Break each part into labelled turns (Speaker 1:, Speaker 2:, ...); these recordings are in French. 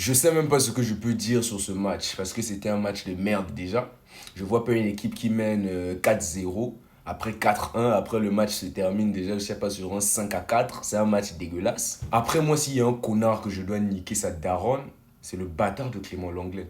Speaker 1: Je sais même pas ce que je peux dire sur ce match parce que c'était un match de merde déjà. Je vois pas une équipe qui mène 4-0, après 4-1, après le match se termine déjà, je sais pas, sur un 5-4. C'est un match dégueulasse. Après, moi, s'il y a un connard que je dois niquer sa daronne, c'est le bâtard de Clément Lenglet.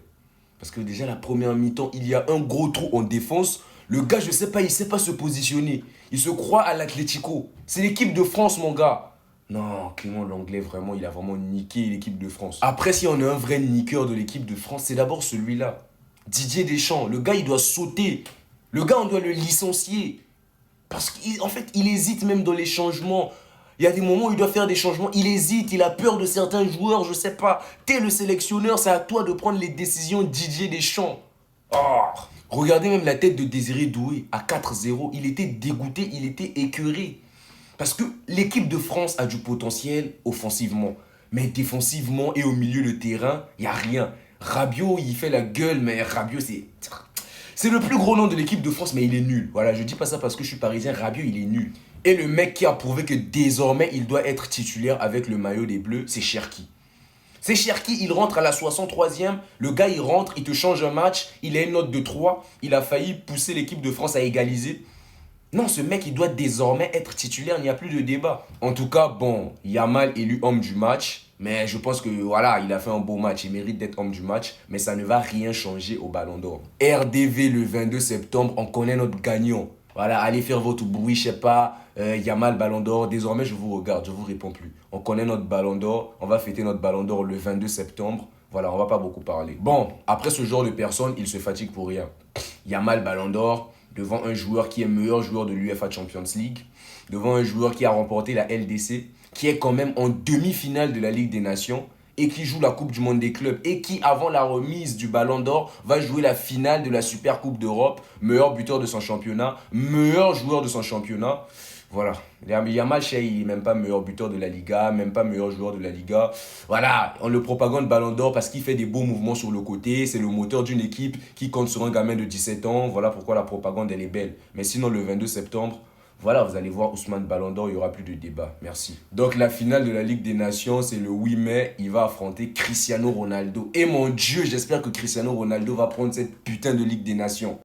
Speaker 1: Parce que déjà, la première mi-temps, il y a un gros trou en défense. Le gars, je sais pas, il sait pas se positionner. Il se croit à l'Atlético. C'est l'équipe de France, mon gars. Non, Clément Lenglet, vraiment, il a vraiment niqué l'équipe de France. Après, si on a un vrai niqueur de l'équipe de France, c'est d'abord celui-là. Didier Deschamps. Le gars, il doit sauter. Le gars, on doit le licencier. Parce qu'en fait, il hésite même dans les changements. Il y a des moments où il doit faire des changements. Il hésite, il a peur de certains joueurs, je sais pas. T'es le sélectionneur, c'est à toi de prendre les décisions, Didier Deschamps. Oh. Regardez même la tête de Désiré Doué à 4-0. Il était dégoûté, il était écœuré. Parce que l'équipe de France a du potentiel offensivement. Mais défensivement et au milieu de terrain, il n'y a rien. Rabiot, il fait la gueule, mais Rabiot, c'est le plus gros nom de l'équipe de France, mais il est nul. Voilà, je dis pas ça parce que je suis parisien. Rabiot, il est nul. Et le mec qui a prouvé que désormais, il doit être titulaire avec le maillot des Bleus, c'est Cherki. C'est Cherki, il rentre à la 63e. Le gars, il rentre, il te change un match. Il a une note de 3. Il a failli pousser l'équipe de France à égaliser. Non, ce mec, il doit désormais être titulaire, il n'y a plus de débat. En tout cas, bon, Yamal élu homme du match, mais je pense que voilà, il a fait un beau match, il mérite d'être homme du match, mais ça ne va rien changer au Ballon d'Or. RDV le 22 septembre, on connaît notre gagnant. Voilà, allez faire votre bruit, je sais pas, Yamal Ballon d'Or, désormais je vous regarde, je vous réponds plus. On connaît notre Ballon d'Or, on va fêter notre Ballon d'Or le 22 septembre. Voilà, on va pas beaucoup parler. Bon, après ce genre de personnes, il se fatigue pour rien. Yamal Ballon d'Or, devant un joueur qui est meilleur joueur de l'UEFA Champions League, devant un joueur qui a remporté la LDC, qui est quand même en demi-finale de la Ligue des Nations et qui joue la Coupe du Monde des clubs et qui, avant la remise du Ballon d'Or, va jouer la finale de la Super Coupe d'Europe, meilleur buteur de son championnat, meilleur joueur de son championnat. Voilà. Yamal, il n'est même pas meilleur buteur de la Liga, même pas meilleur joueur de la Liga. Voilà, on le propagande Ballon d'Or parce qu'il fait des beaux mouvements sur le côté. C'est le moteur d'une équipe qui compte sur un gamin de 17 ans. Voilà pourquoi la propagande, elle est belle. Mais sinon, le 22 septembre, voilà, vous allez voir Ousmane Ballon d'Or, il n'y aura plus de débat. Merci. Donc, la finale de la Ligue des Nations, c'est le 8 mai. Il va affronter Cristiano Ronaldo. Et mon Dieu, j'espère que Cristiano Ronaldo va prendre cette putain de Ligue des Nations.